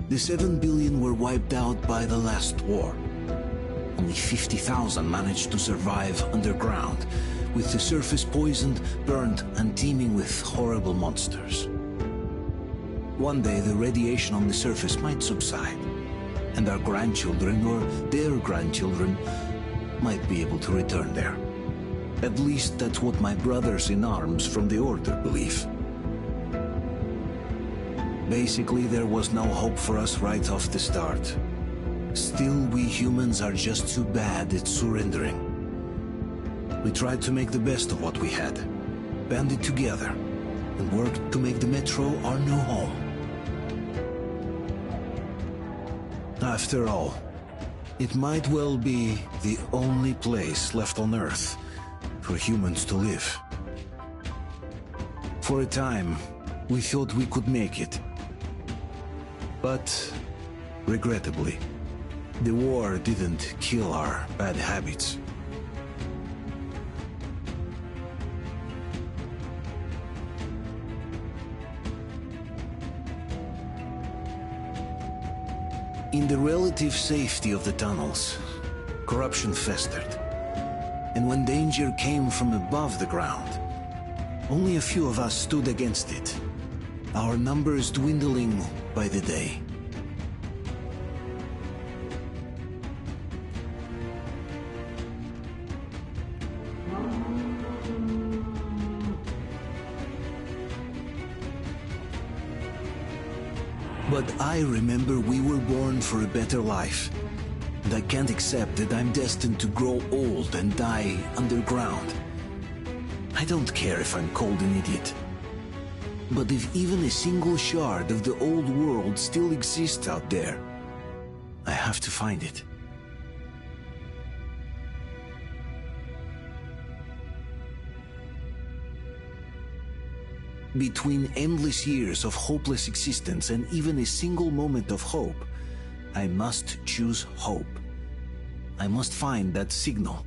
The 7 billion were wiped out by the last war. Only 50,000 managed to survive underground, with the surface poisoned, burned, and teeming with horrible monsters. One day the radiation on the surface might subside, and our grandchildren or their grandchildren might be able to return there. At least that's what my brothers in arms from the Order believe. Basically, there was no hope for us right off the start. Still, we humans are just too bad at surrendering. We tried to make the best of what we had, banded together, and worked to make the Metro our new home. After all, it might well be the only place left on Earth for humans to live. For a time, we thought we could make it. But, regrettably, the war didn't kill our bad habits. In the relative safety of the tunnels, corruption festered. And when danger came from above the ground, only a few of us stood against it, our numbers dwindling by the day. But I remember we were born for a better life, and I can't accept that I'm destined to grow old and die underground. I don't care if I'm called an idiot. But if even a single shard of the old world still exists out there, I have to find it. Between endless years of hopeless existence and even a single moment of hope, I must choose hope. I must find that signal.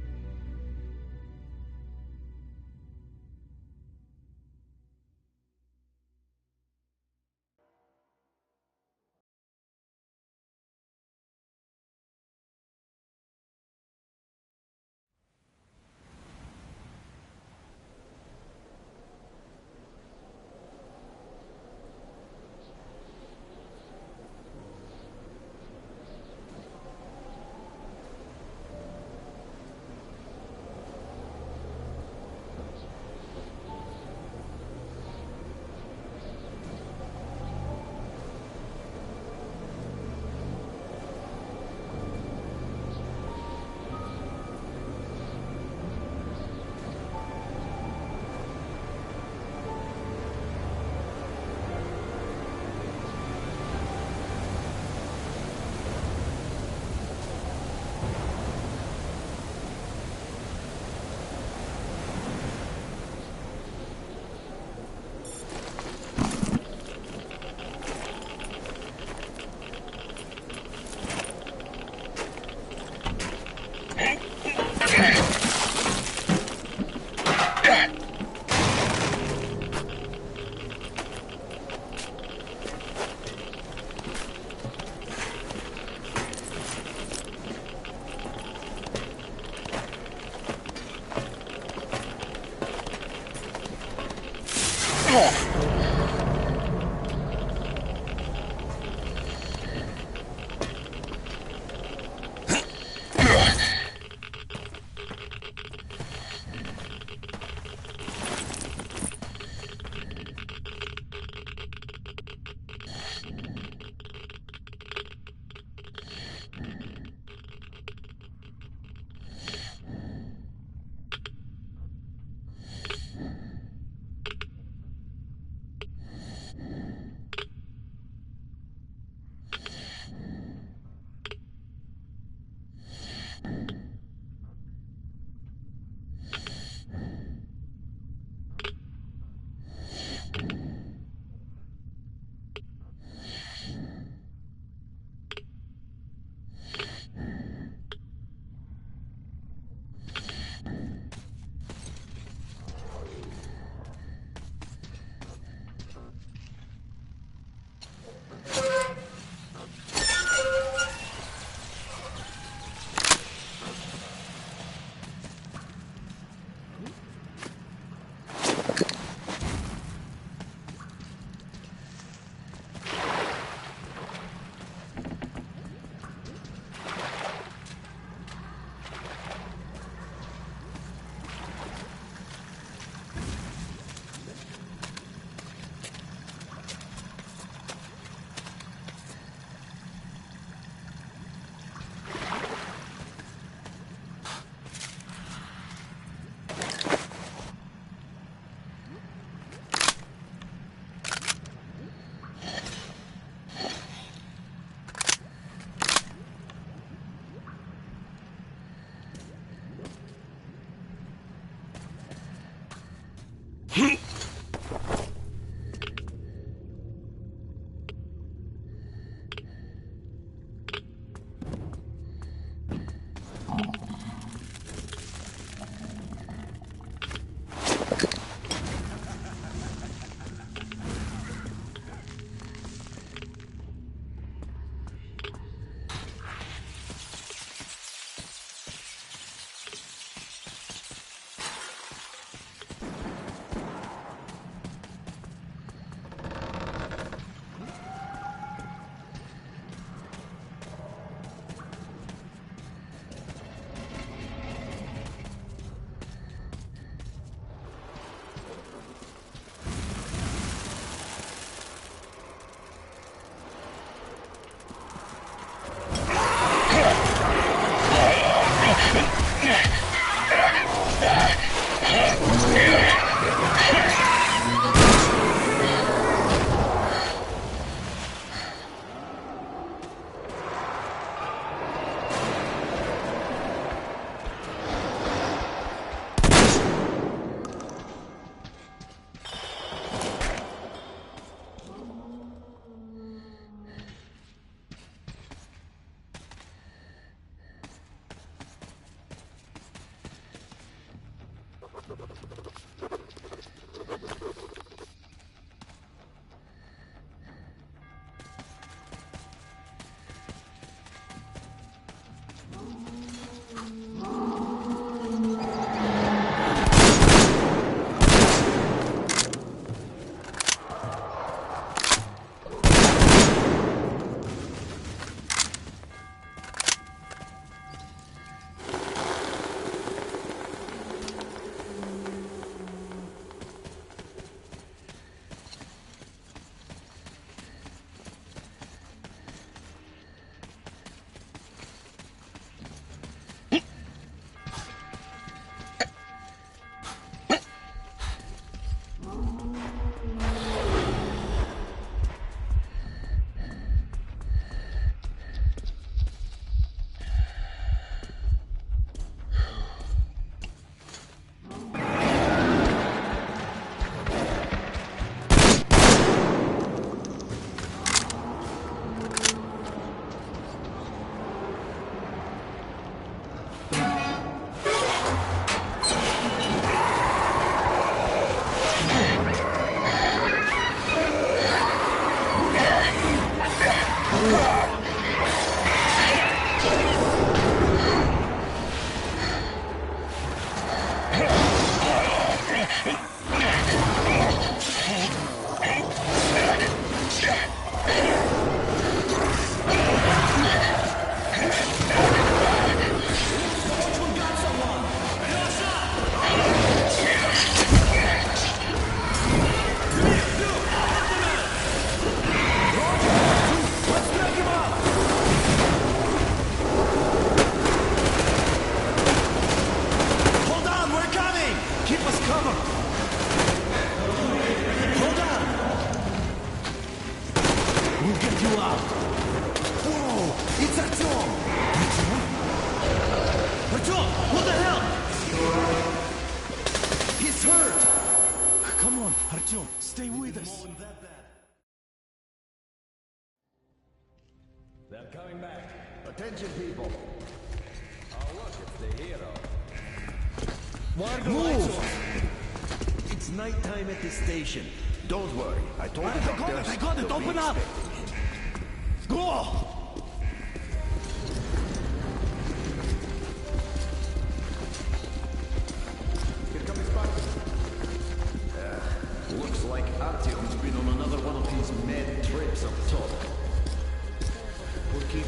It's Artyom! Artyom, what the hell? He's hurt! Come on, Artyom, stay with us. They're coming back. Attention, people. Oh, look, it's the hero. Why are the lights off? It's nighttime at the station. Don't worry. I told the doctor. I got it! Open up! Go! Here comes Spartan. Looks like Artyom's been on another one of his mad trips up top. We'll keep...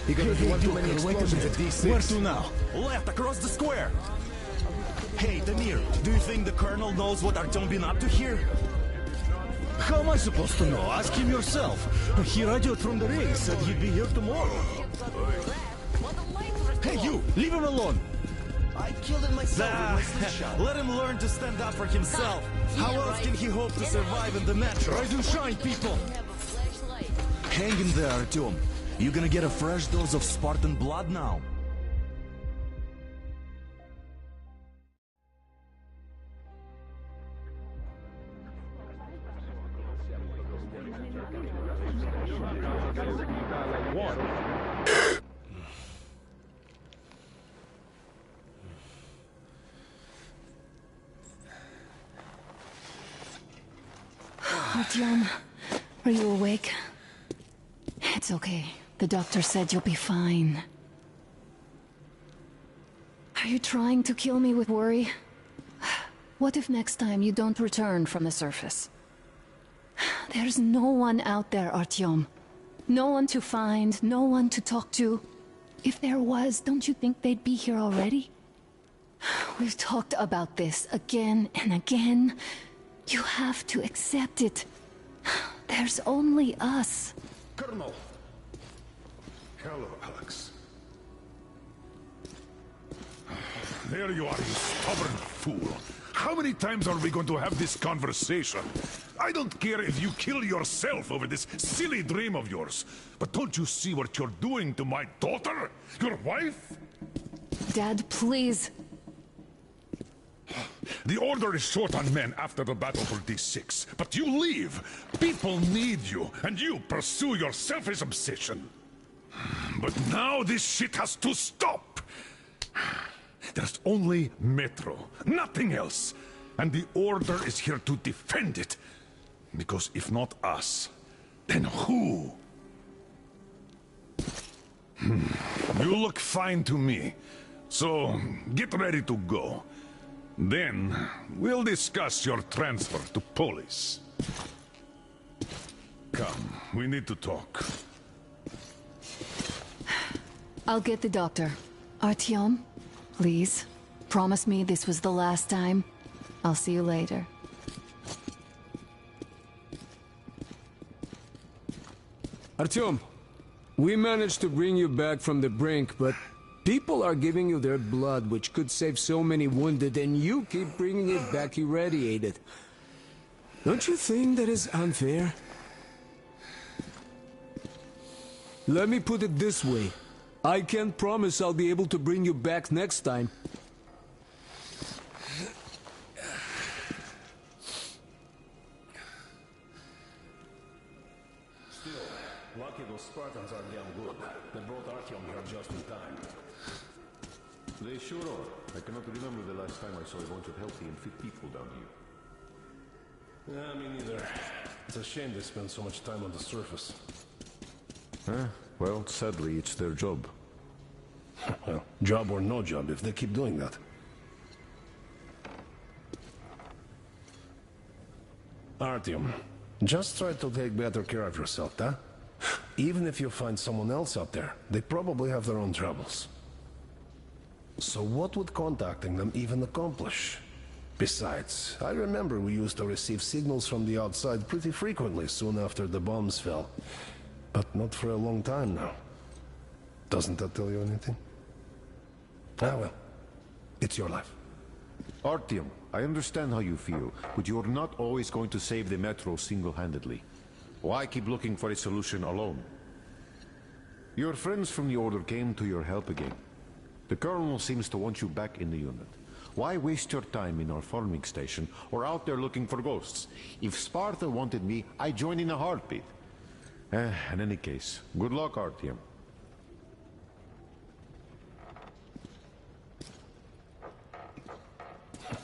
He got Hey, one too many Duke, explosions at D6. Where to now? Left, across the square. Hey, Damir, do you think the Colonel knows what Artyom been up to here? How am I supposed to know? Ask him yourself. He radioed from the ring, said he'd be here tomorrow. Hey, you! Leave him alone! I killed him myself with my slingshot. Let him learn to stand up for himself. How else can he hope to survive in the metro? Rise and shine, people! Hang in there, Artyom. You're gonna get a fresh dose of Spartan blood now. Artyom, are you awake? It's okay. The doctor said you'll be fine. Are you trying to kill me with worry? What if next time you don't return from the surface? There's no one out there, Artyom. No one to find, no one to talk to. If there was, don't you think they'd be here already? We've talked about this again and again. You have to accept it. There's only us. Colonel! Hello, Alex. There you are, you stubborn fool. How many times are we going to have this conversation? I don't care if you kill yourself over this silly dream of yours. But don't you see what you're doing to my daughter? Your wife? Dad, please. The Order is short on men after the battle for D6, but you leave. People need you, and you pursue your selfish obsession. But now this shit has to stop. There's only Metro, nothing else. And the Order is here to defend it. Because if not us, then who? You look fine to me. So, get ready to go. Then, we'll discuss your transfer to Polis. Come, we need to talk. I'll get the doctor. Artyom, please. Promise me this was the last time. I'll see you later. Artyom, we managed to bring you back from the brink, but people are giving you their blood, which could save so many wounded, and you keep bringing it back irradiated. Don't you think that is unfair? Let me put it this way. I can't promise I'll be able to bring you back next time. Lucky those Spartans are damn good. They brought Artyom here just in time. They sure are. I cannot remember the last time I saw a bunch of healthy and fit people down here. Yeah, me neither. It's a shame they spend so much time on the surface. Well, sadly, it's their job. Well, job or no job, if they keep doing that. Artyom, just try to take better care of yourself, huh? Even if you find someone else out there, they probably have their own troubles. So what would contacting them even accomplish? Besides, I remember we used to receive signals from the outside pretty frequently soon after the bombs fell. But not for a long time now. Doesn't that tell you anything? Ah well, it's your life. Artyom, I understand how you feel, but you're not always going to save the Metro single-handedly. Why keep looking for a solution alone? Your friends from the Order came to your help again. The Colonel seems to want you back in the unit. Why waste your time in our farming station or out there looking for ghosts? If Sparta wanted me, I'd join in a heartbeat. In any case, good luck, Artyom.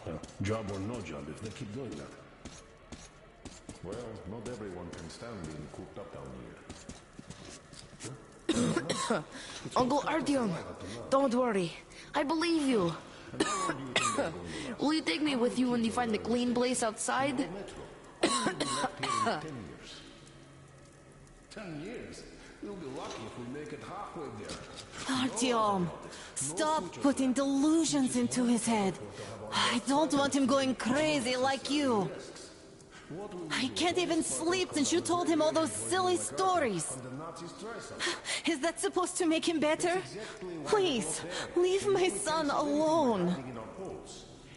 Well, job or no job if they keep doing that. Well, not everyone can stand being cooped up down here. Uncle Artyom, don't worry. I believe you. Will you take me with you when you find the clean place outside? 10 years? We'll be lucky if we make it halfway there. Artyom, stop putting delusions into his head. I don't want him going crazy like you. I can't even sleep since you told him all those silly stories. Is that supposed to make him better? Please, leave my son alone.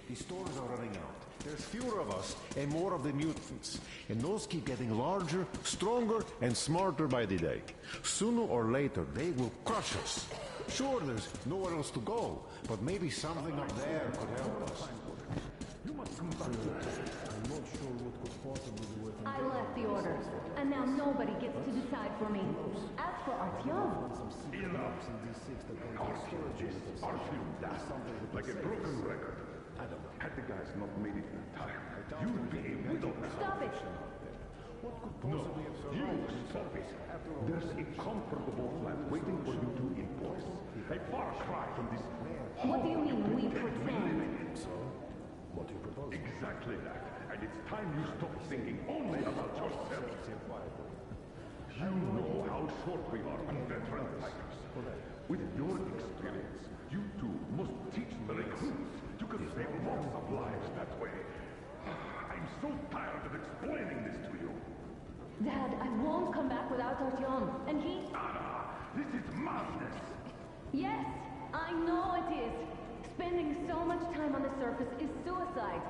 The stores are running out. There's fewer of us and more of the mutants. And those keep getting larger, stronger, and smarter by the day. Sooner or later, they will crush us. Sure, there's nowhere else to go, but maybe something up there could help us. You must come back. I'm not sure what could possibly be worth. I left the Order, and now nobody gets to decide for me. As for Artyom... Our strategies are filmed like a broken record. Had the guys not made it in time, you'd be a widow. Stop it! No, you stop it. There's a comfortable flat waiting for you to import. A far cry from this... What do you mean, we pretend? What do you propose? Exactly that. And it's time you stop thinking only about yourself. You know how short we are on veteran fighters. With your experience, you two must teach the recruits. You can save lots of lives that way. I'm so tired of explaining this to you. Dad, I won't come back without Artyom, and he... Anna, this is madness. Yes, I know it is. Spending so much time on the surface is suicide.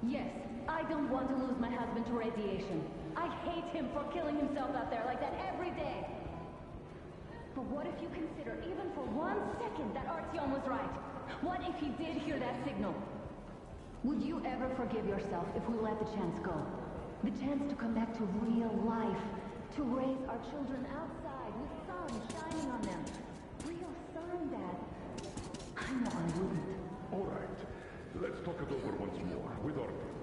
Yes, I don't want to lose my husband to radiation. I hate him for killing himself out there like that every day. But what if you consider, even for 1 second, that Artyom was right? What if he did hear that signal? Would you ever forgive yourself if we let the chance go? The chance to come back to real life. To raise our children outside with sun shining on them. Real sun, Dad. I know I wouldn't. All right, let's talk it over once more with Artyom.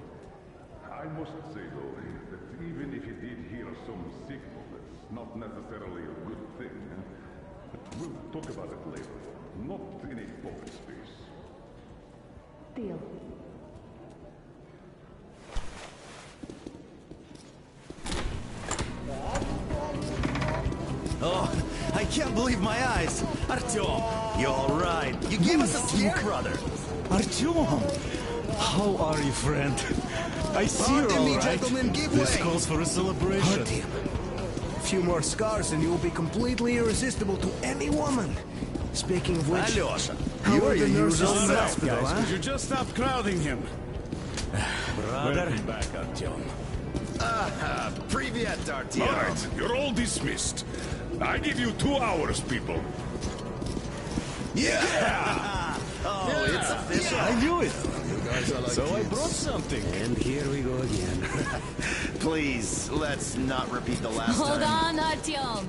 I must say, though, that even if he did hear some signal, that's not necessarily a good thing. We'll talk about it later, not in a public space. Deal. Oh, I can't believe my eyes. Artyom, you're all right. You gave us a scare, brother. Artyom! How are you, friend? I see you're all right. Gentlemen, give This way. calls for a celebration. Artyom, a few more scars and you will be completely irresistible to any woman. Speaking of which, Alyosha, how you're are the your nurses usual in the self, hospital, Guys, huh? could you just stop crowding him? brother. Welcome back, Artyom. Privyet, Artyom. All right, you're all dismissed. I give you 2 hours, people. Yeah! Oh, it's official. I knew it. Like So I brought something. And here we go again. Please, let's not repeat the last Hold time. on, Artyom.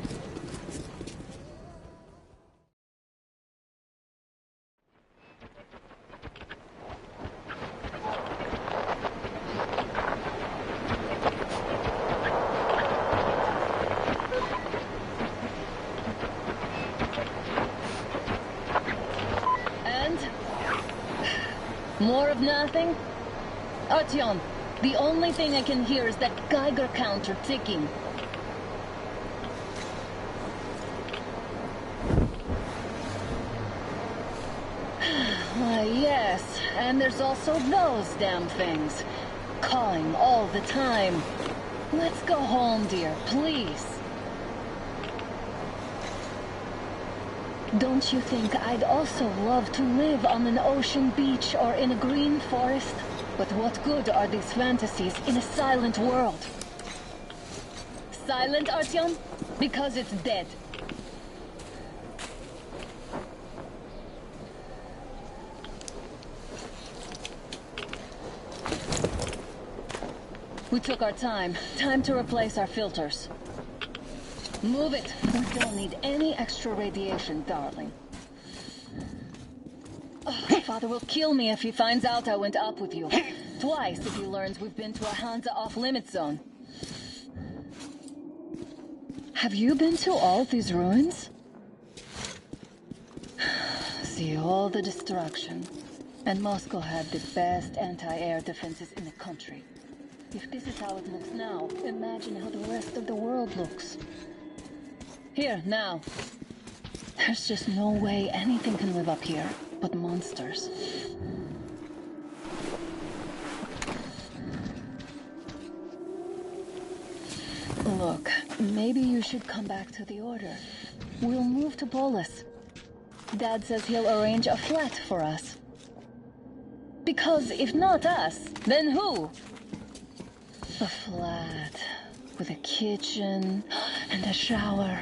More of nothing? Artyom, the only thing I can hear is that Geiger counter ticking. Why, yes, and there's also those damn things. Calling all the time. Let's go home, dear, please. Don't you think I'd also love to live on an ocean beach or in a green forest? But what good are these fantasies in a silent world? Silent, Artyom? Because it's dead. We took our time. Time to replace our filters. Move it. We don't need any extra radiation, darling. Oh, Father will kill me if he finds out I went up with you. Twice if he learns we've been to a Hansa off-limit zone. Have you been to all these ruins? See all the destruction. And Moscow had the best anti-air defenses in the country. If this is how it looks now, imagine how the rest of the world looks. Here, now. There's just no way anything can live up here but monsters. Look, maybe you should come back to the Order. We'll move to Polis. Dad says he'll arrange a flat for us. Because if not us, then who? A flat with a kitchen and a shower.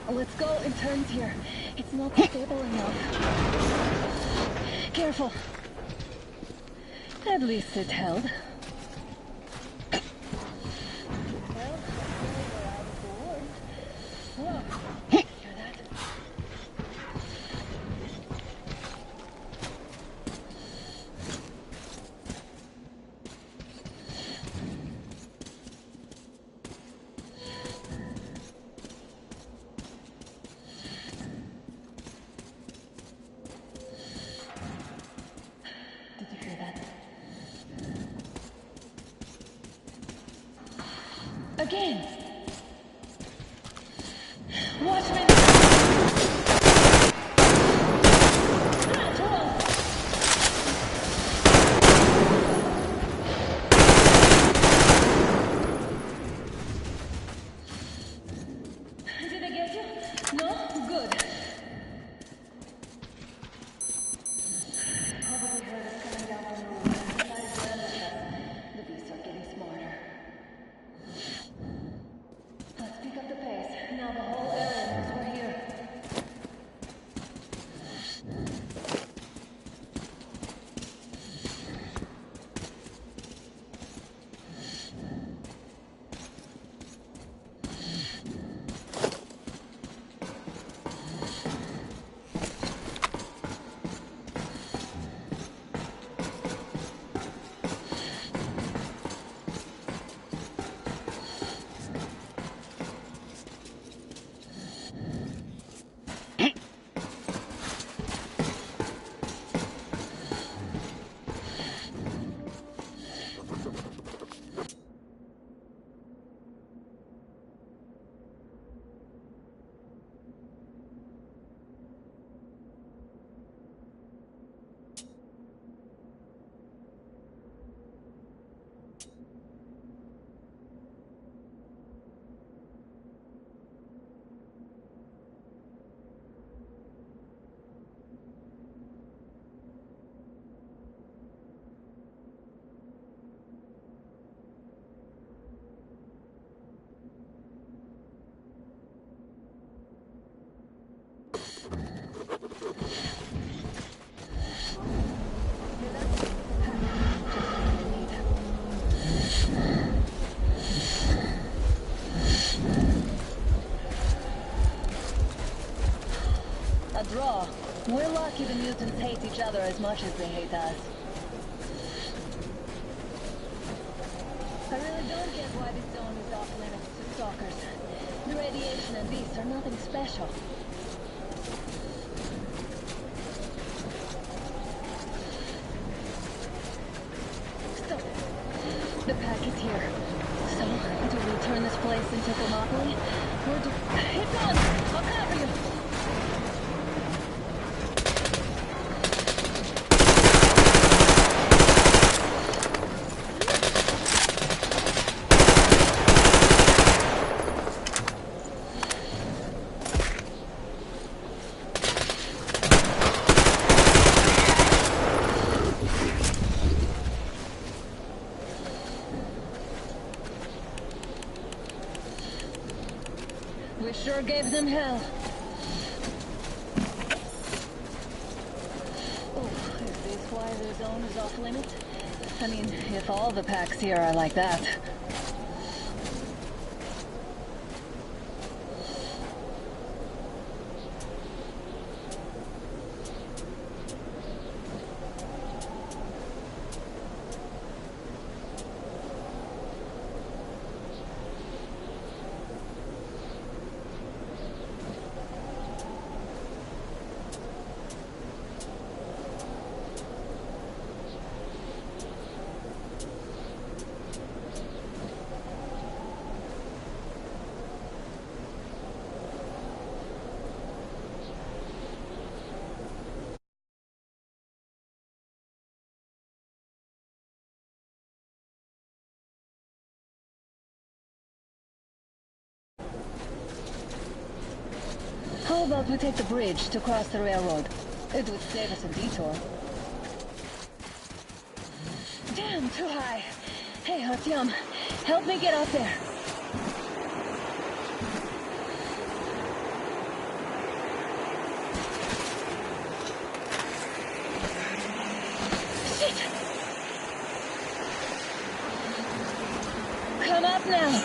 Let's go in turns here. It's not stable enough. Careful. At least it held. Again. Watch me. Did I get you? No? Good. Probably heard us coming down from the roof. The beasts are getting smarter. Let's pick up the pace. Now the whole area knows we're here. A draw. We're lucky the mutants hate each other as much as they hate us. I really don't get why this zone is off limits to stalkers. The radiation and beasts are nothing special. Stop. The packet's here. So, do we turn this place into Thermopylae? Or do... It's on! I'll cover you! We sure gave them hell. Oh, is this why the zone is off limits? I mean, if all the packs here are like that. How about we take the bridge to cross the railroad? It would save us a detour. Damn, too high. Hey, Artyom, help me get out there. Shit! Come up now.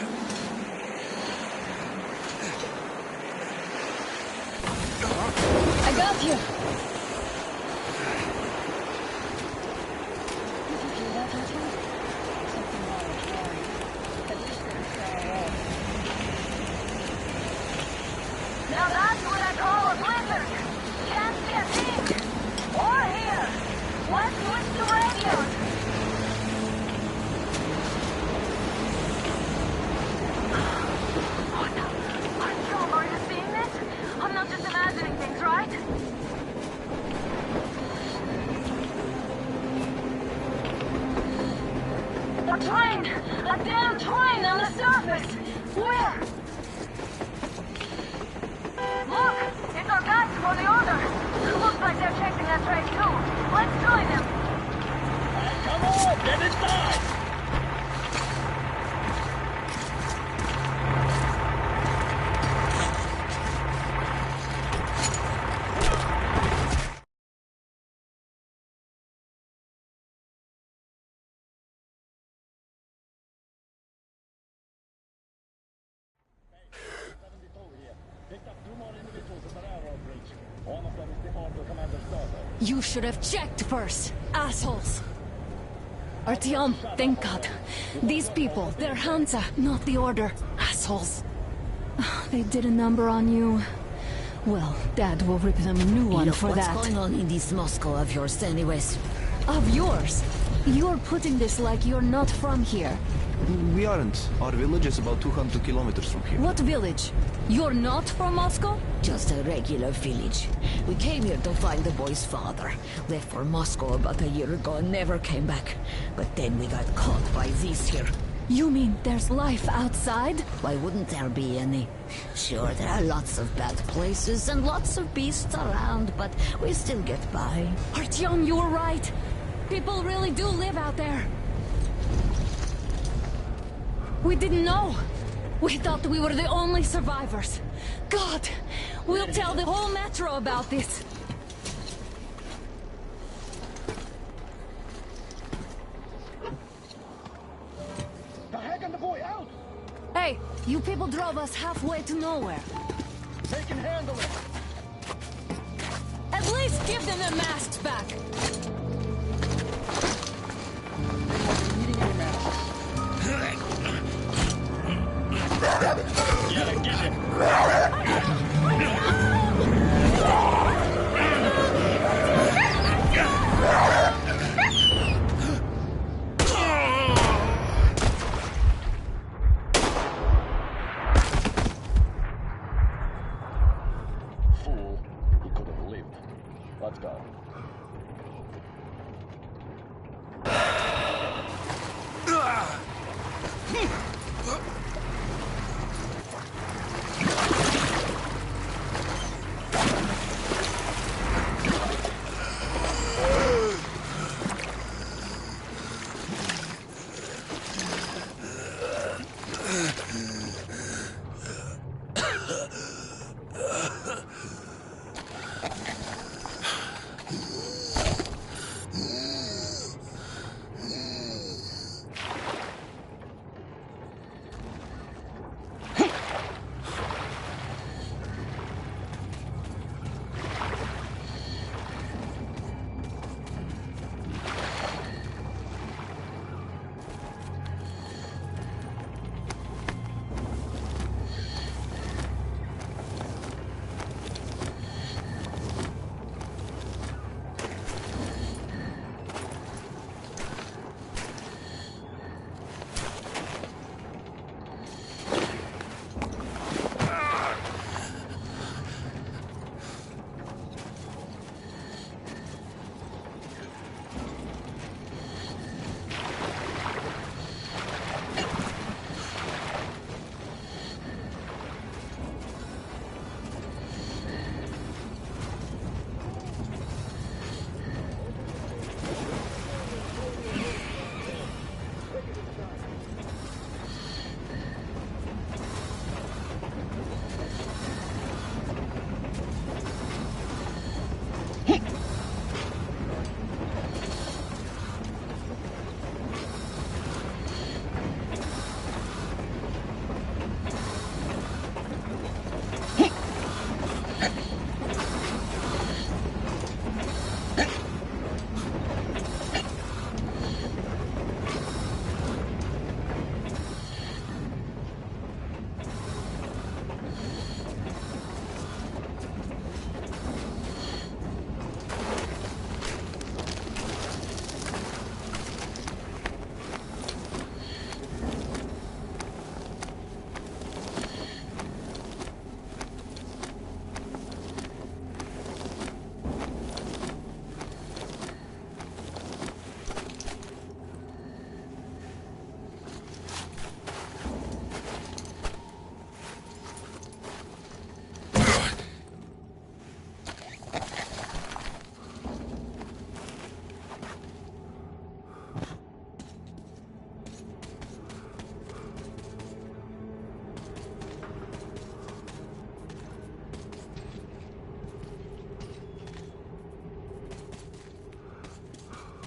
I got you! Did you hear that, Artyom? Something wrong with Rory. At least they're far away. Now that's what I call a blizzard! Can't see a thing! Or hear! Let's switch to radios! What the? Artyom, are you seeing this? I'm not just imagining things, right? A train! A damn train on the surface! Where? Look! It's our guys for the order! Looks like they're chasing that train too. Let's join them! Come on, get inside! You should have checked first, assholes! Artyom, thank God. These people, they're Hansa, not the Order. Assholes. They did a number on you. Well, Dad will rip them a new one for that. What's going on in this Moscow of yours anyways? Of yours? You're putting this like you're not from here. We aren't. Our village is about 200 kilometers from here. What village? You're not from Moscow? Just a regular village. We came here to find the boy's father. Left for Moscow about a year ago and never came back. But then we got caught by these here. You mean there's life outside? Why wouldn't there be any? Sure, there are lots of bad places and lots of beasts around, but we still get by. Artyom, you were right. People really do live out there. We didn't know. We thought we were the only survivors. God, we'll tell the whole metro about this. The heck and the boy out! Hey, you people drove us halfway to nowhere. They can handle it! At least give them their masks back. Yeah, get him! Fool, he could have lived. Let's go.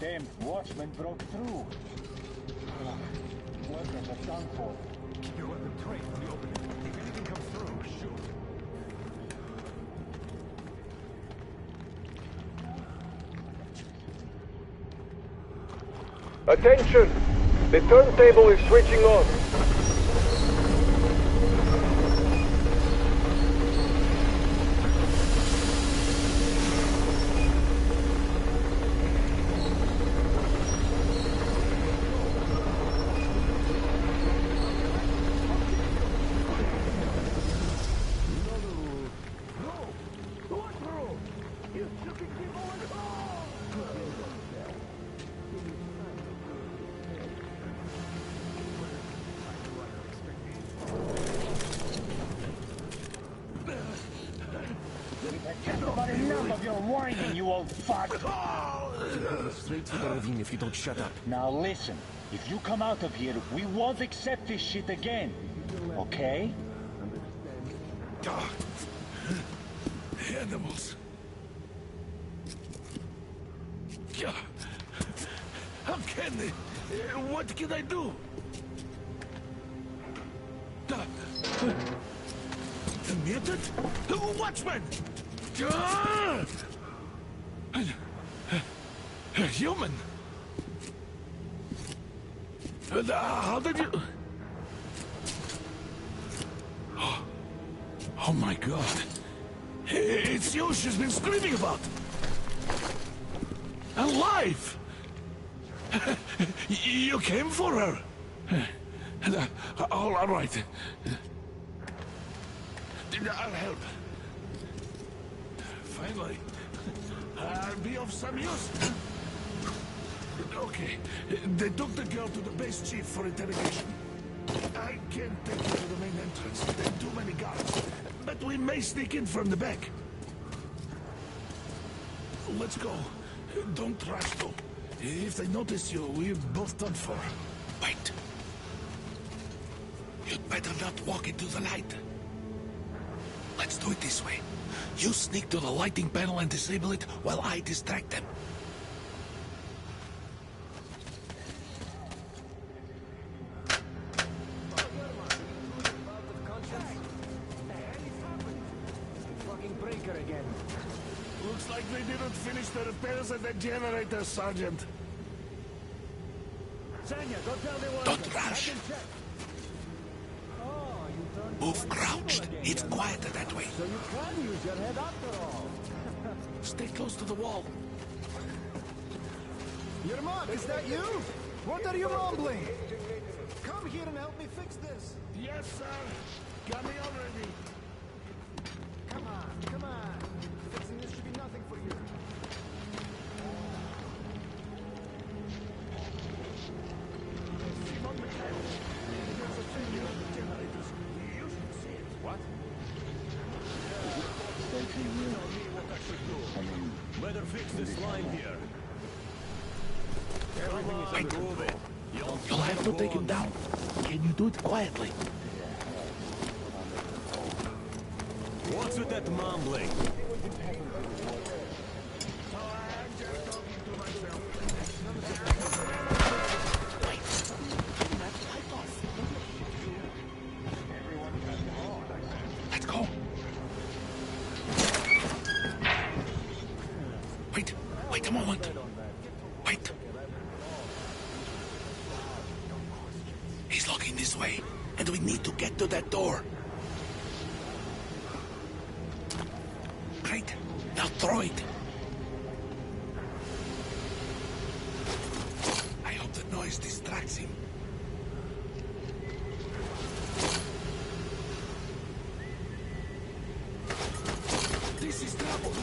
Damn watchman broke through. Workers are done for. You let them trade for the opening. If anything comes through, shoot. Attention! The turntable is switching on. Straight to the ravine if you don't shut up. Now listen, if you come out of here, we won't accept this shit again. Okay? Animals. How can they? What can I do? The mutant? Watchman! Human? How did you... Oh my god. It's you she's been screaming about. Alive! You came for her. All right. I'll help. Finally. I'll be of some use. Okay. They took the girl to the base chief for interrogation. I can't take you to the main entrance. There are too many guards. But we may sneak in from the back. Let's go. Don't rush, though. If they notice you, we're both done for. Wait. You'd better not walk into the light. Let's do it this way. You sneak to the lighting panel and disable it while I distract them. Looks like they didn't finish the repairs at the generator, Sergeant. Don't rush. Move crouched. It's quieter that way. So you can use your head after all. Stay close to the wall. Yermak, is that you? What are you mumbling? Come here and help me fix this. Yes, sir. Got me already. Come on. Fixing this should be nothing for you. What? Better fix this line here. Wait. You'll have to take him down. Can you do it quietly? What's with that mumbling? Let's go. Wait a moment. Wait. He's looking this way, and we need to get to that door. Great. Now throw it. I hope the noise distracts him. This is trouble.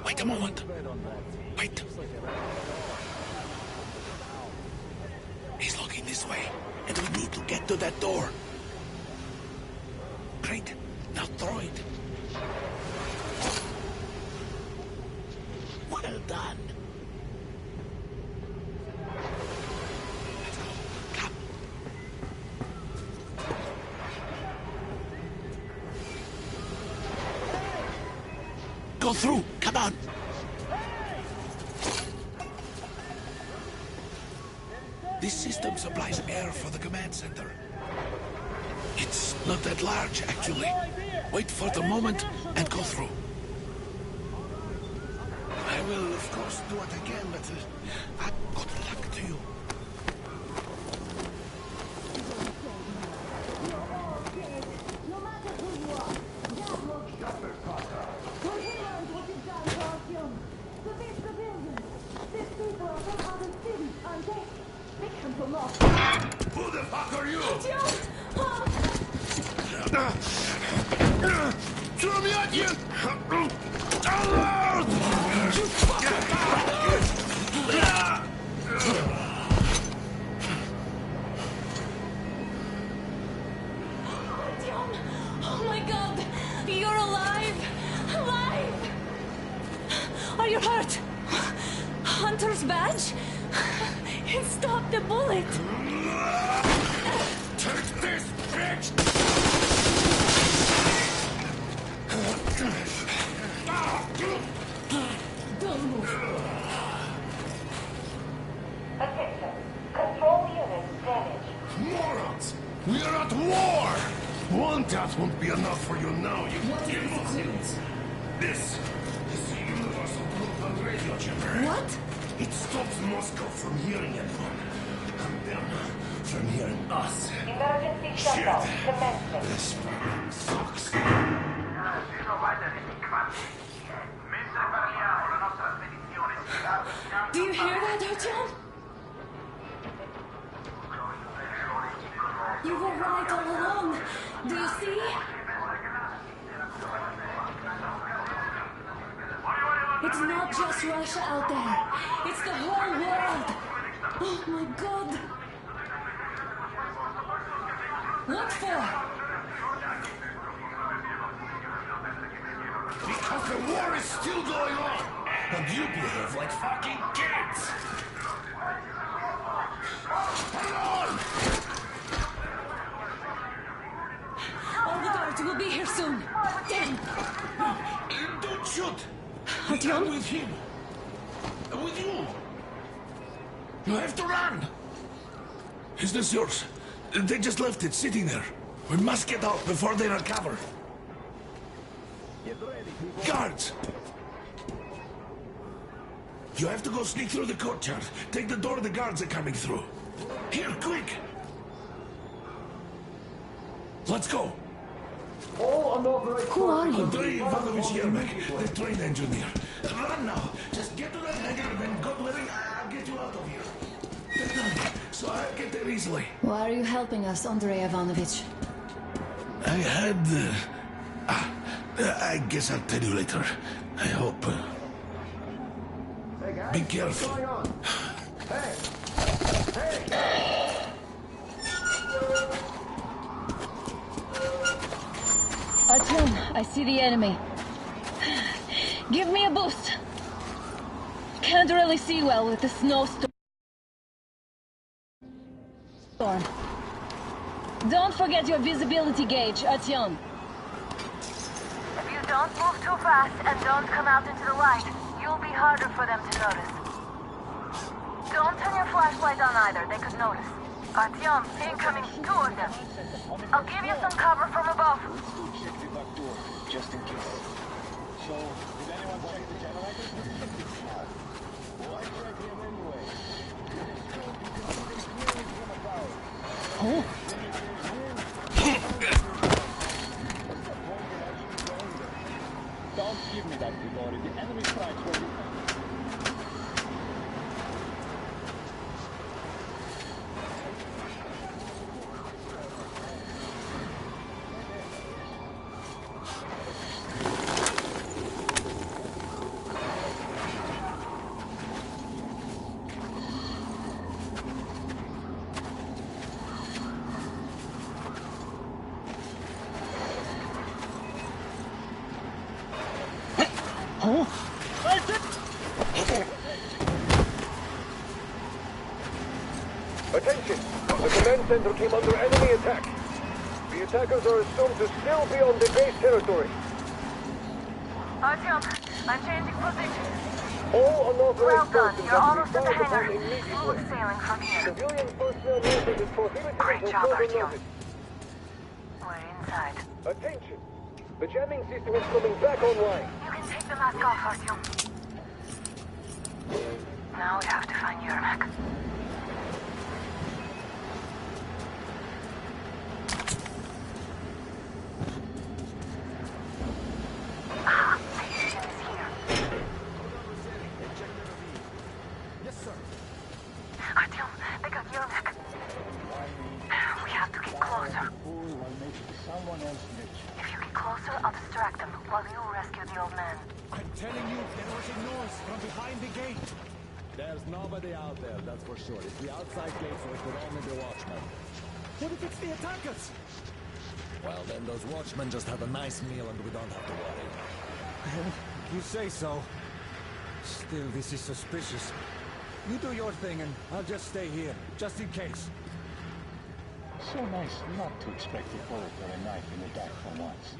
Wait a moment. Wait. He's looking this way, and we need to get to that door. Great. Now throw it. Well done. Let's go. Come. Go through. Come on. This system supplies air for the command center. It's not that large, actually. Wait for the moment and go through. I will, of course, do what I can, but good luck to you. Who the fuck are you? Throw me at you! Oh my God! You're alive! Alive! Are you hurt? Hunter's badge? It stopped the bullet! Take this, bitch! Don't move. Attention. Control unit damaged. Morons! We are at war! One task won't be enough for you now, you demons! This is the Universal Blueprint Radio chamber. What? It stops Moscow from hearing anyone. And them from hearing us. Emergency shutdown commencing. This sucks. Do you hear that, Artyom? You were right all along. Do you see? It's not just Russia out there. It's the whole world. Oh my God. What for? Because the war is still going on, and you behave like fucking kids! Hold on! All the guards will be here soon. Damn! Don't shoot! Artyom? I'm with him. With you! You have to run! Is this yours? They just left it sitting there. We must get out before they recover. Guards! You have to go sneak through the courtyard. Take the door the guards are coming through. Here, quick! Let's go! Who are you? Andrei Ivanovich Yermak, the train engineer. Run now! Just get to that hangar, then God willing, I'll get you out of here. So I'll get there easily. Why are you helping us, Andrei Ivanovich? I had... I guess I'll tell you later. I hope. Be careful. Artyom, I see the enemy. Give me a boost. Can't really see well with the snowstorm. Don't forget your visibility gauge, Artyom. If you don't move too fast and don't come out into the light, you'll be harder for them to notice. Don't turn your flashlight on either, they could notice. Artyom, incoming, 2 of them. I'll give you some cover from above. Just in case. So, did anyone check the generator? Why check him anyway? Oh. Don't give me that, Grigori. The enemy strikes where you... Attention! The command center came under enemy attack. The attackers are assumed to still be on the base territory. Artyom, I'm changing position. All Well unauthorized done, persons you're have to almost be at the fired upon hangar. immediately. Smooth sailing from here. Civilian personnel movement is prohibited Great until job, further Artyom. notice. We're inside. Attention! The jamming system is coming back online. You can take the mask off, Artyom. Now we have to find Yermak. Ah, the agent is here. Yes, sir. Artyom, they got Yermak. We have to get closer. If you get closer, I'll distract them while you rescue the old man. I'm telling you, there was a noise from behind the gate. There's nobody out there, that's for sure. It's the outside gate, so it could only be watchmen. What if it's the attackers? Well, then those watchmen just had a nice meal and we don't have to worry. You say so. Still, this is suspicious. You do your thing and I'll just stay here, just in case. So nice not to expect a bullet or a knife in the dark for once.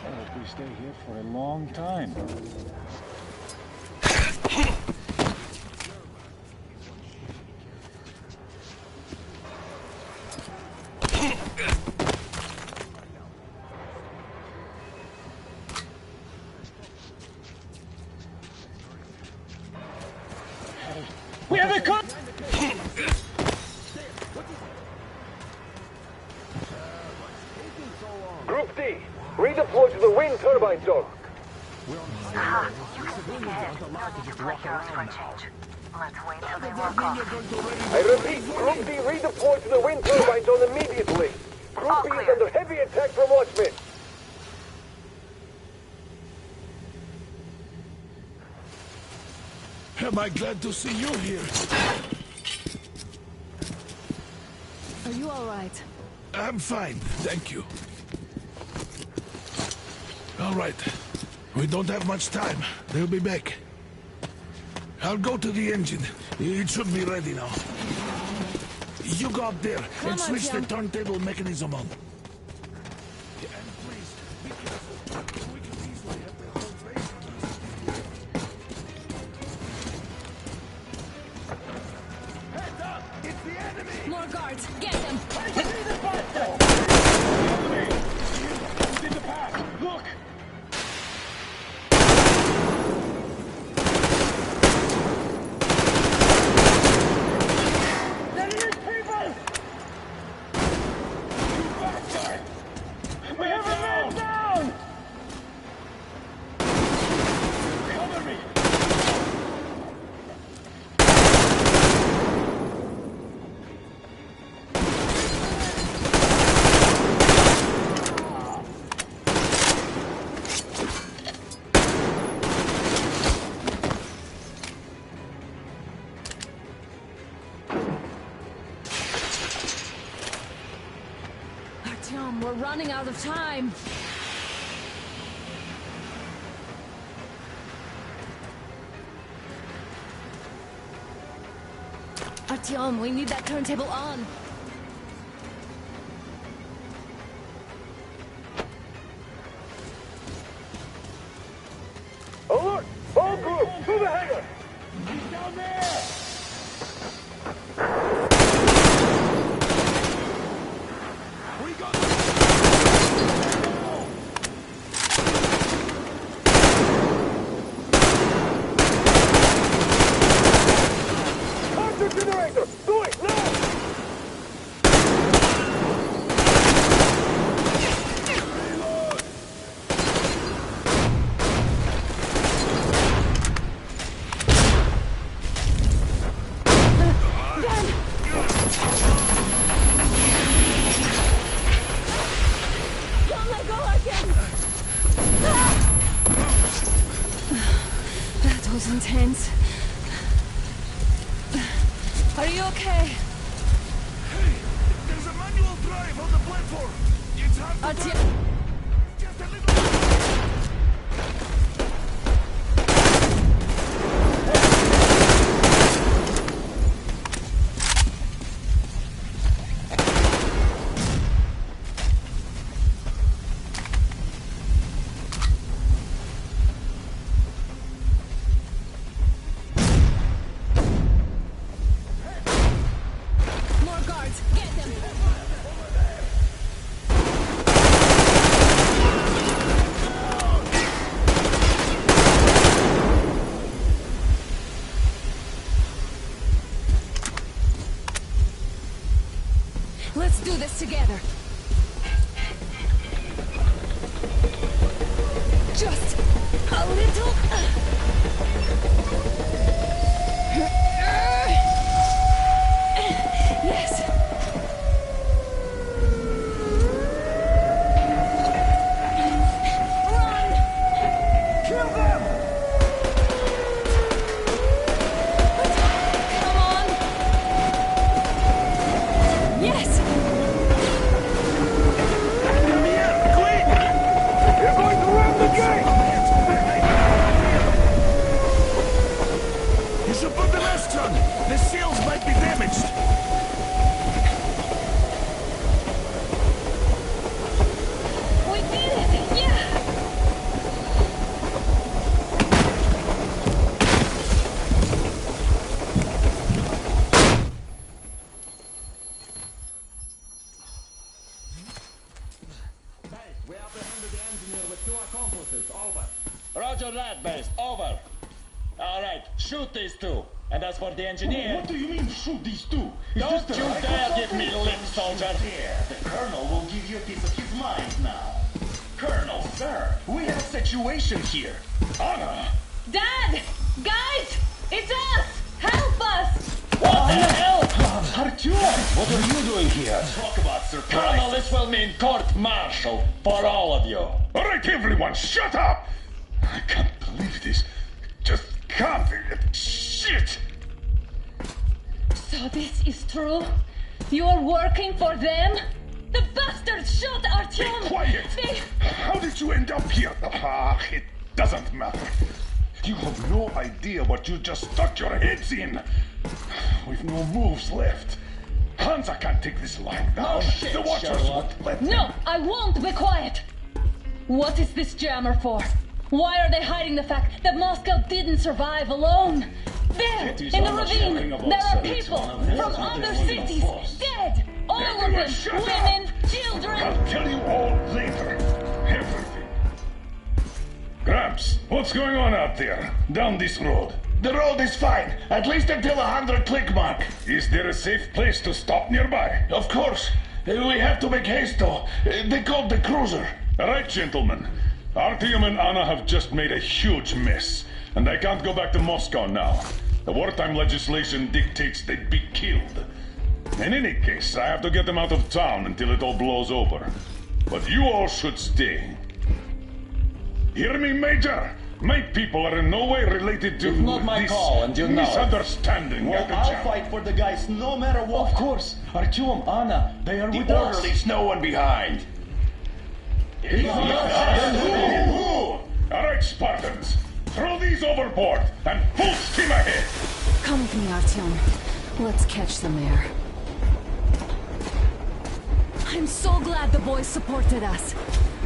I hope we stay here for a long time. We have a cut! Group D, redeploy to the wind turbine zone. Aha, you can sneak ahead. No need to play heroes for a change. Let's wait till they walk off. I repeat, Group D redeploy to the wind turbine zone immediately. Group B is under heavy attack from watchmen. am I glad to see you here. Are you all right? I'm fine, thank you. All right. We don't have much time. They'll be back. I'll go to the engine. It should be ready now. You go up there and switch the turntable mechanism on. More guards! Get them! Look! Enemy's people! You bastard! We have a man down! Cover me! Artyom, we're running out of time. Artyom, we need that turntable on. Alert! All crew, to the hangar! He's down there! We got Counter generator! Do it now! Don't let go, Artyom! That was intense. Are you okay? Hey, there's a manual drive on the platform. It's hard to Artyom! just a little. More guards! Get them! Let's do this together. Just a little. Yes. Run! Kill them! Come on! Yes! Come here, quick! You're going to ram the gate! You should put the mask on. The seals might be damaged. We did it! Yeah! We apprehended the engineer with 2 accomplices. Over. Roger that, Base. Over. All right, shoot these 2. And as for the engineer... What do you mean, shoot these 2? Is Don't this you the right dare or give me something? lip, soldier! There, the Colonel will give you a piece of his mind now. Colonel, sir, we have a situation here. Honor! Dad! Guys! It's us! Help us! What the hell? Artyom, what are you doing here? Talk about surprise. Colonel, this will mean court-martial for all of you. All right, everyone, shut up! I can't believe this. Just can't. Shit! So this is true? You're working for them? The bastards shot Artyom! Be quiet! How did you end up here? It doesn't matter. You have no idea what you just stuck your heads in. We've no moves left. Hansa can't take this lying down. shit, The Watchers Sherlock. won't let No, I won't be quiet! What is this jammer for? Why are they hiding the fact that Moscow didn't survive alone? There, It is in the all ravine, sharing about there are Soviets people on a from war other that they cities, will force. dead! All of Everyone them, shut up! women, children! I'll tell you all later. Everything. Gramps, what's going on out there? Down this road? The road is fine, at least until 100 click mark. Is there a safe place to stop nearby? Of course. We have to make haste though. They called the cruiser. All right, gentlemen. Artyom and Anna have just made a huge mess, and I can't go back to Moscow now. The wartime legislation dictates they'd be killed. In any case, I have to get them out of town until it all blows over. But you all should stay. Hear me, Major? My people are in no way related to It's not my this call, and you know it. misunderstanding. Well, at the I'll jam. fight for the guys no matter what. Of course. Artyom, Anna, they are with us. Orderlies, no one behind. All right, Spartans. Throw these overboard and full steam ahead. Come with me, Artyom. Let's catch the mayor. I'm so glad the boys supported us.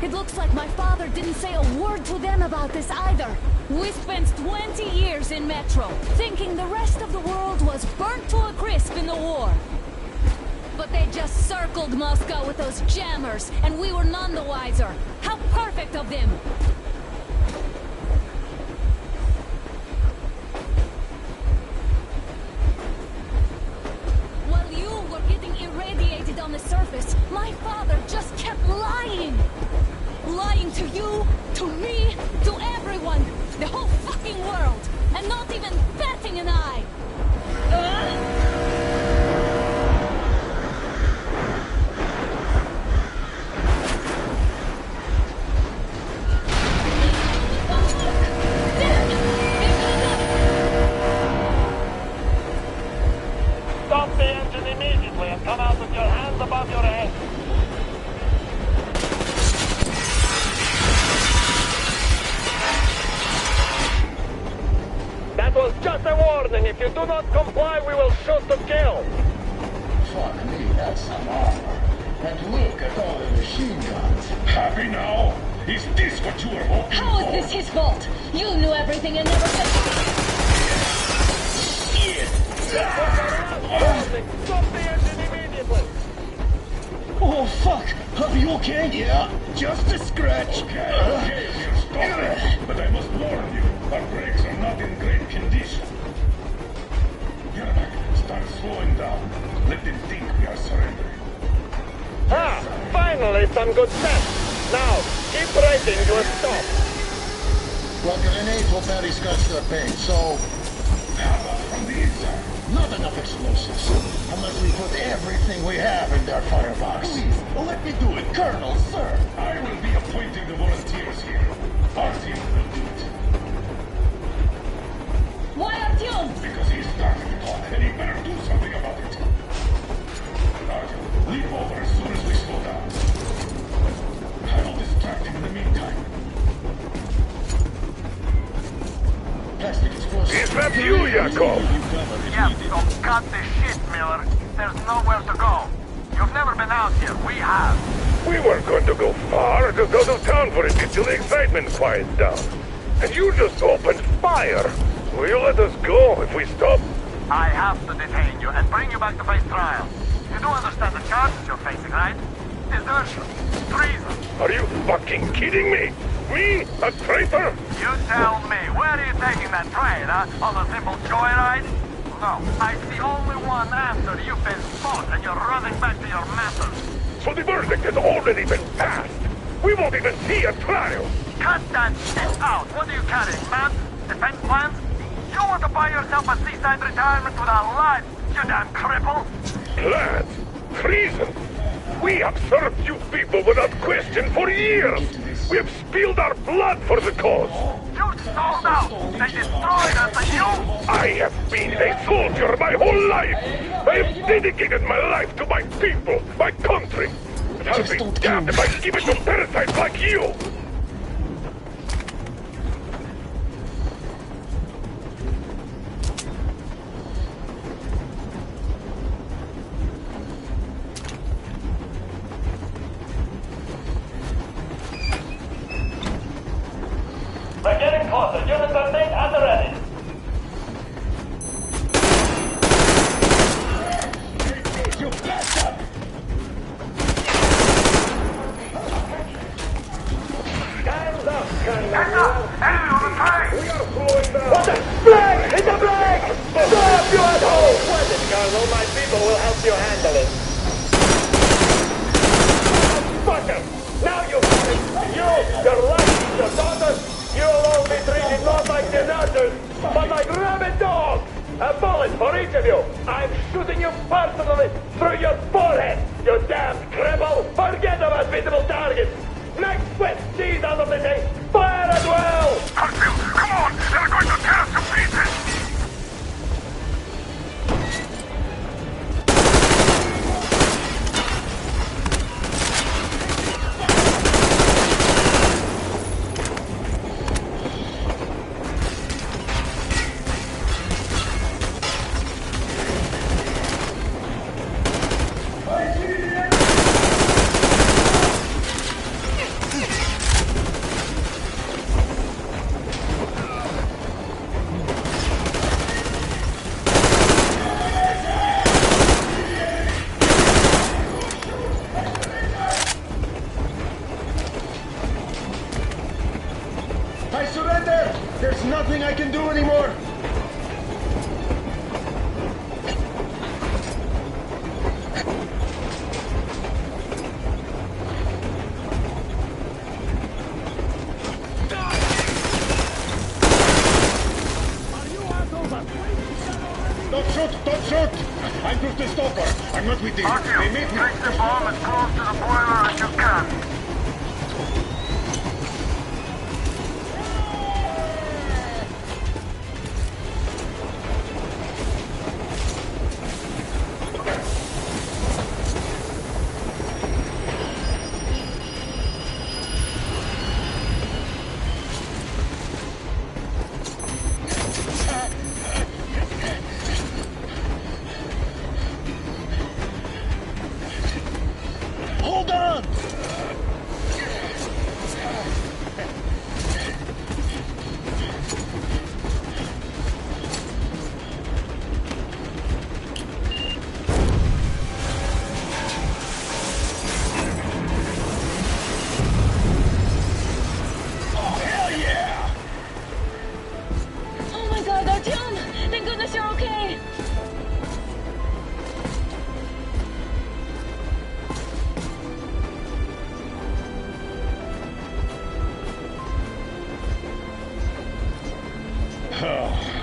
It looks like my father didn't say a word to them about this either. We spent 20 years in Metro, thinking the rest of the world was burnt to a crisp in the war. But they just circled Moscow with those jammers, and we were none the wiser. How perfect of them! While you were getting irradiated on the surface, my father just kept lying! Lying to you, to me, to everyone! The whole fucking world! And not even batting an eye! Stop the engine immediately and come out with your hands above your head. That was just a warning. If you do not comply, we will shoot to kill. Fuck me, that's some armor. And look at all the machine guns. Happy now? Is this what you were hoping How is for? this his fault? You knew everything and never said... Stop the engine immediately. Oh, fuck! Are you okay? Yeah, just a scratch. Okay, we'll stop it. But I must warn you, our brakes are not in great condition. Yermak, start slowing down. Let them think we are surrendering. Ah, finally some good sense. Now, keep braking to a stop. Well, grenades will barely scratch their paint, so... How about from the inside? Not enough explosives. Unless we put everything we have in their firebox. Please, let me do it, Colonel, sir. I will be appointing the volunteers here. Our team will do it. Why Artyom? Because he's starting to talk, and he better do something about it. Artyom, leap over as soon as we slow down. I will distract him in the meantime. Plastic explosives. Is that you, Yakov? Yeah, so cut the shit, Miller. There's nowhere to go. You've never been out here. We have. We weren't going to go far, just out of town for a bit till the excitement quiets down. And you just opened fire. Will you let us go if we stop? I have to detain you and bring you back to face trial. You do understand the charges you're facing, right? Desertion, treason. Are you fucking kidding me? Me? A traitor? You tell me, where are you taking that train, huh? On a simple joyride? No, I see only one answer. You've been fought and you're running back to your masters. So the verdict has already been passed. We won't even see a trial. Cut that shit out. What are you carrying, man? Defense plans? You want to buy yourself a seaside retirement without life, you damn cripple? Plans? Treason? We have served you people without question for years. We have spilled our blood for the cause! You sold out! They destroyed us and you... I have been a soldier my whole life! I have dedicated my life to my people, my country! But I'll be damned if I give it to parasites like you! We're getting closer. Units are made and ready. You bastard! Stand up, Colonel! Hands up! Enemy on the train! We are slowing down! What the... Flag! It's a flag! Stop, you asshole! What is, Colonel? My people will help you handle it. Fucker! Now you got it! You, your wife, your daughters, you'll all be treated not like deserters, but like rabid dogs! A bullet for each of you! I'm shooting you personally through your forehead! You damned cripple! Forget about visible targets! Next swift G's out of the day! Fire as well! Hartfield, come on! They're going to tear us to pieces! I surrender! There's nothing I can do anymore! Don't shoot! Don't shoot! I'm just a stalker. I'm not with you. They made me... Take the bomb as close to the boiler as you can. Hold on! Oh, hell yeah! Oh my god, Artyom! Thank goodness you're okay!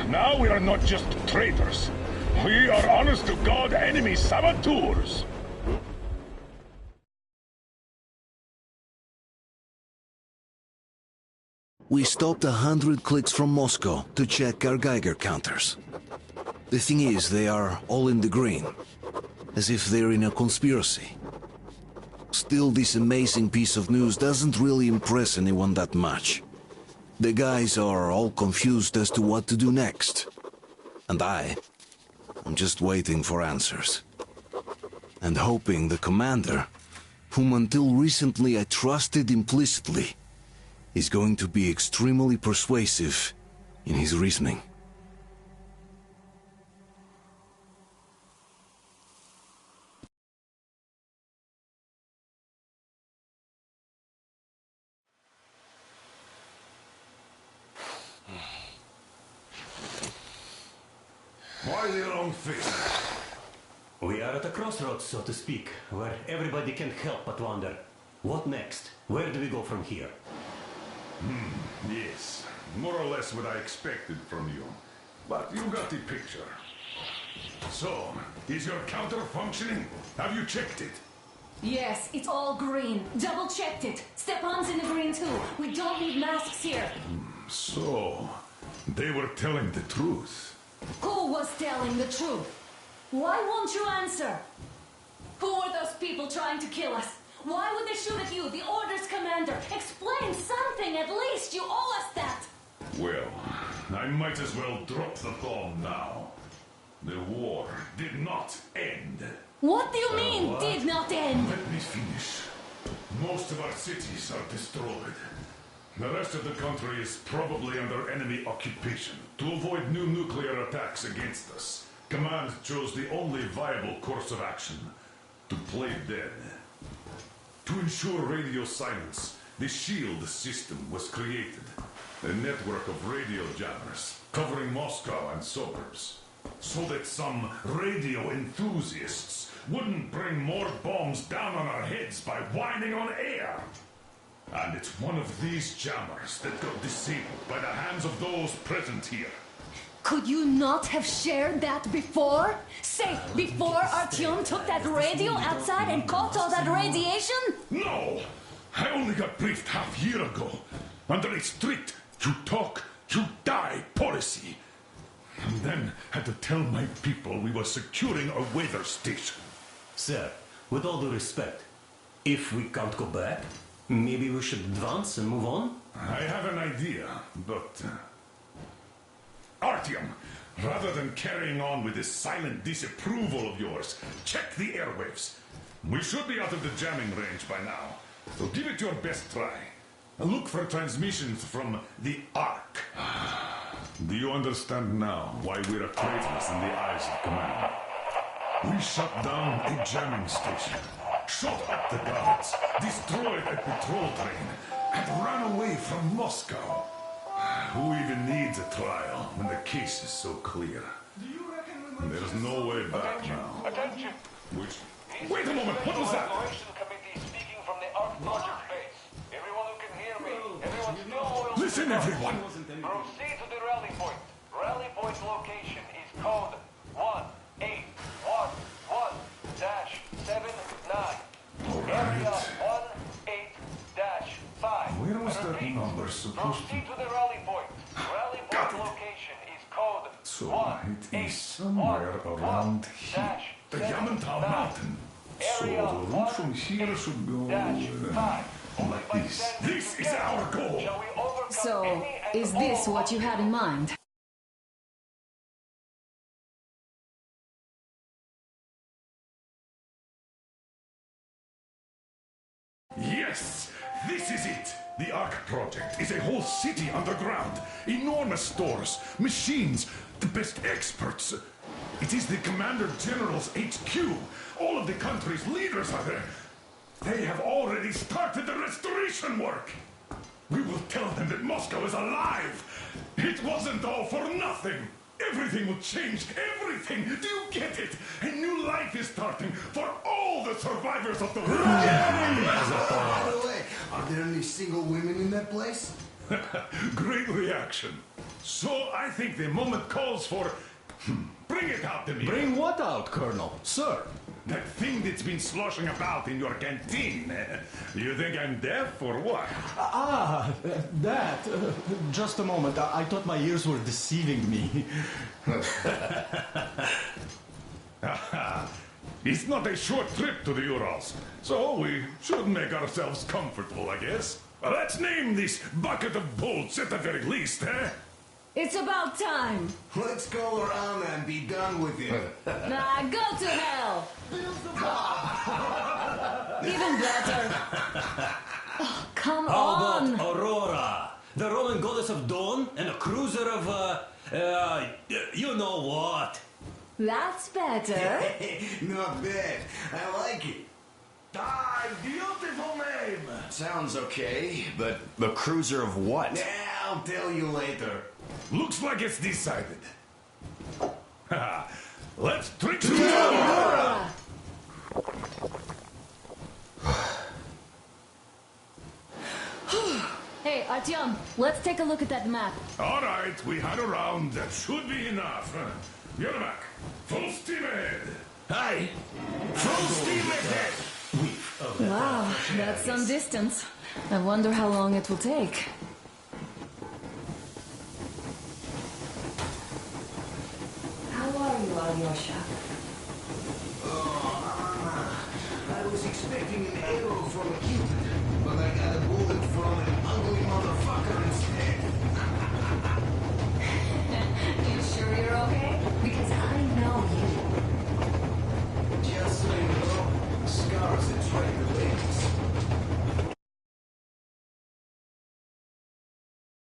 Now we are not just traitors. We are honest-to-God enemy saboteurs. We stopped 100 clicks from Moscow to check our Geiger counters. The thing is, they are all in the green, as if they're in a conspiracy. Still, this amazing piece of news doesn't really impress anyone that much. The guys are all confused as to what to do next. And I'm just waiting for answers. And hoping the commander, whom until recently I trusted implicitly, is going to be extremely persuasive in his reasoning. Why the long face? We are at a crossroads, so to speak, where everybody can't help but wonder. What next? Where do we go from here? Yes, more or less what I expected from you. But you got the picture. So, is your counter functioning? Have you checked it? Yes, it's all green. Double-checked it. Stepan's in the green wearing too. We don't need masks here. So, they were telling the truth. Who was telling the truth? Why won't you answer? Who were those people trying to kill us? Why would they shoot at you, the Order's commander? Explain something, at least. You owe us that. Well, I might as well drop the bomb now. The war did not end. What do you mean, did not end? Let me finish. Most of our cities are destroyed. The rest of the country is probably under enemy occupation. To avoid new nuclear attacks against us, Command chose the only viable course of action: to play dead. To ensure radio silence, the SHIELD system was created. A network of radio jammers covering Moscow and suburbs. So that some radio enthusiasts wouldn't bring more bombs down on our heads by whining on air. And it's one of these jammers that got disabled by the hands of those present here. Could you not have shared that before? Say, before Artyom took that radio outside and caught all that radiation? No! I only got briefed half year ago. Under a strict, you talk, you die policy. And then had to tell my people we were securing a weather station. Sir, with all due respect, if we can't go back, maybe we should advance and move on? I have an idea, but... Artyom, rather than carrying on with this silent disapproval of yours, check the airwaves. We should be out of the jamming range by now, so give it your best try. Look for transmissions from the Ark. Do you understand now why we're traitors in the eyes of Command? We shut down a jamming station, shot up the guards, destroyed a patrol train, and ran away from Moscow. Who even needs a trial when the case is so clear? There's no way back now. Attention! Which... Wait a moment, what was that? Operation Committee speaking from the Ark Project base. Everyone who can hear me, everyone still loyal. Listen, everyone! Proceed to the rally point. Rally point location is code 1811-79. Area 18-5. Where was that number supposed to be? Proceed to the rally point. Rally point location is code So it is somewhere around here. The Yamantau Mountain. So the route from here should go like this. This is our goal! So, is this what you had in mind? Yes! This is it! The Ark Project is a whole city underground. Enormous stores, machines, the best experts. It is the Commander General's HQ. All of the country's leaders are there. They have already started the restoration work. We will tell them that Moscow is alive. It wasn't all for nothing. Everything will change. Everything. Do you get it? A new life is starting for all the survivors of the war. By the way, are there any single women in that place? Great reaction. So I think the moment calls for... Bring it out to me. Bring what out, Colonel? Sir? That thing that's been sloshing about in your canteen. You think I'm deaf or what? That. Just a moment. I thought my ears were deceiving me. It's not a short trip to the Urals, so we should make ourselves comfortable, I guess. Let's name this bucket of bolts at the very least, eh? It's about time. Let's go around and be done with it. Nah, go to hell. Even better. Oh, come on. How about Aurora, the Roman goddess of dawn, and a cruiser of, you know what? That's better. Not bad. I like it. Ah, beautiful name. Sounds okay, but the cruiser of what? Yeah, I'll tell you later. Looks like it's decided. Let's drink to Aurora! Hey, Artyom, let's take a look at that map. All right, we had a round. That should be enough. Yermak, full steam ahead. Aye. Full steam ahead. We've Wow, that's some distance. I wonder how long it will take. How are you, Alyosha? I was expecting an arrow from a Cupid.